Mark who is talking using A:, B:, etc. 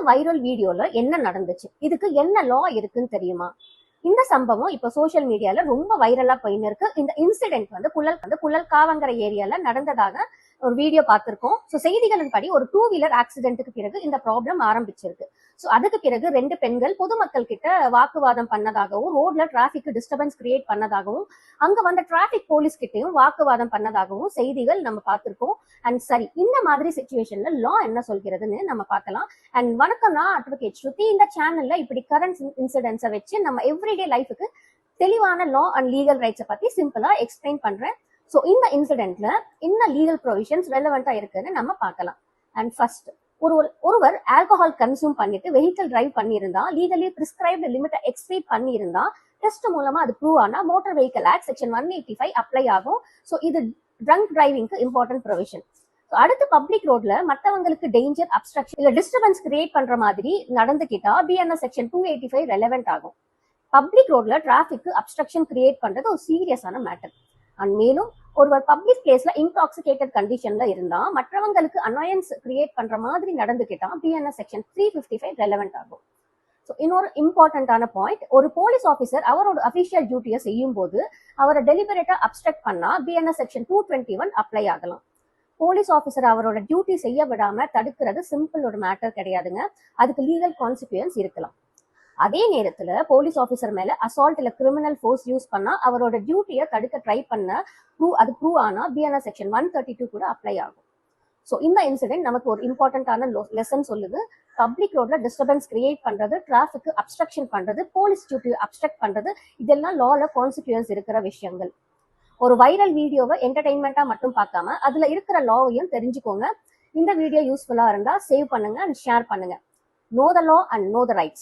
A: Viral வீடியோல என்ன நடந்துச்சு, இதுக்கு என்ன லா இருக்குன்னு தெரியுமா? இந்த சம்பவம் இப்ப சோசியல் மீடியால ரொம்ப வைரலா போயின்னு இருக்கு. இந்த இன்சிடென்ட் வந்து புழல் காவங்கரை ஏரியால நடந்ததாக ஒரு வீடியோ பார்த்திருக்கோம். ஸோ செய்திகளின் படி ஒரு 2 வீலர் ஆக்சிடென்ட்டுக்கு பிறகு இந்த ப்ராப்ளம் ஆரம்பிச்சிருக்கு. ஸோ அதுக்கு பிறகு 2 பெண்கள் பொதுமக்கள் கிட்ட வாக்குவாதம் பண்ணதாகவும், ரோட்ல டிராபிக் டிஸ்டர்பன்ஸ் கிரியேட் பண்ணதாகவும், அங்க வந்த டிராபிக் போலீஸ் கிட்டையும் வாக்குவாதம் பண்ணதாகவும் செய்திகள் நம்ம பார்த்திருக்கோம். அண்ட் சரி, இந்த மாதிரி சிச்சுவேஷன்ல லா என்ன சொல்கிறதுன்னு நம்ம பார்க்கலாம். அண்ட் வணக்கம், நான் அட்வொகேட் ஸ்ருதி. இந்த சேனல்ல இப்படி கரண்ட் இன்சிடென்ட்ஸை வச்சு நம்ம எவ்ரிடே லைஃபுக்கு தெளிவான லா அண்ட் லீகல் ரைட்ஸை பத்தி சிம்பிளா எக்ஸ்பிளைன் பண்றேன். ஸோ இந்த இன்சிடென்ட்ல என்ன லீகல் ப்ரொவிஷன்ஸ் ரெலவெண்டா இருக்குன்னு நம்ம பார்க்கலாம். அண்ட் ஃபர்ஸ்ட், ஒருவர் ஆல்கஹால் கன்சியூம் பண்ணிட்டு வெஹிக்கிள் டிரைவ் பண்ணியிருந்தா, லீகலி பிரிஸ்கிரைப்டு லிமிட்டை எக்ஸ்பீட் பண்ணியிருந்தா, டெஸ்ட் மூலமா அது ப்ரூவ் ஆனா motor vehicle act section 185 apply ஆகும். ஸோ இது ட்ரங்க் டிரைவிங்க்கு இம்பார்ட்டன்ட் ப்ரொவிஷன். அடுத்து, பப்ளிக் ரோட்ல மற்றவங்களுக்கு டேஞ்சர், அப்ஸ்ட்ரக்ஷன் இல்ல டிஸ்டர்பன்ஸ் கிரியேட் பண்ற மாதிரி நடந்துக்கிட்டா BNS செக்ஷன் 285 ரெலவெண்ட் ஆகும். பப்ளிக் ரோட்ல டிராபிக் அப்ஸ்ட்ரக்ஷன் கிரியேட் பண்றது ஒரு சீரியஸான மேட்டர். அண்ட் மேலும், ஒருவர் பப்ளிக் பிளேஸ்ல இன்டாக்சிகேட்டட் கண்டிஷன்ல இருந்தா, மற்றவங்களுக்கு அனாயன்ஸ் கிரியேட் பண்ற மாதிரி நடந்துக்கிட்டா BNS செக்ஷன் 355 ரெலவெண்ட் ஆகும். ஸோ இன்னொரு இம்பார்ட்டன்டான பாயிண்ட், ஒரு போலீஸ் ஆஃபீஸர் அவரோட அபிஷியல் டியூட்டியை செய்யும் போது அவரை டெலிபரேட்டா அப்ஸ்ட்ரக்ட் பண்ணா BNS செக்ஷன் 221 அப்ளை ஆகலாம். போலீஸ் ஆஃபீஸர் அவரோட டியூட்டி செய்ய விடாம தடுக்கிறது சிம்பிள் ஒரு மேட்டர் கிடையாதுங்க. அதுக்கு லீகல் கான்சிக்வன்ஸ் இருக்கலாம். அதே நேரத்துல போலீஸ் ஆஃபீஸர் மேல அசால்ட் இல்ல கிரிமினல் ஃபோர்ஸ் யூஸ் பண்ணா அவரோட டியூட்டியை தடுக்க ட்ரை பண்ண அது ப்ரூவ் ஆனா BNS செக்ஷன் 132 கூட அப்ளை ஆகும். ஸோ இந்த இன்சிடென்ட் நமக்கு ஒரு இம்பார்ட்டன்டான லெசன் சொல்லுது. பப்ளிக் ரோட்ல டிஸ்டர்பன்ஸ் கிரியேட் பண்றது, டிராபிக் அப்ஸ்ட்ரக்ஷன் பண்றது, போலீஸ் டியூட்டி அப்ஸ்ட்ரக்ட் பண்றது, இதெல்லாம் லால கான்சிக்வன்ஸ் இருக்கிற விஷயங்கள். ஒரு வைரல் வீடியோவை என்டர்டைன்மெண்டா மட்டும் பார்க்காம அதுல இருக்கிற லாவையும் தெரிஞ்சுக்கோங்க. இந்த வீடியோ யூஸ்ஃபுல்லா இருந்தா சேவ் பண்ணுங்க அண்ட் ஷேர் பண்ணுங்க. Know the law and know the rights.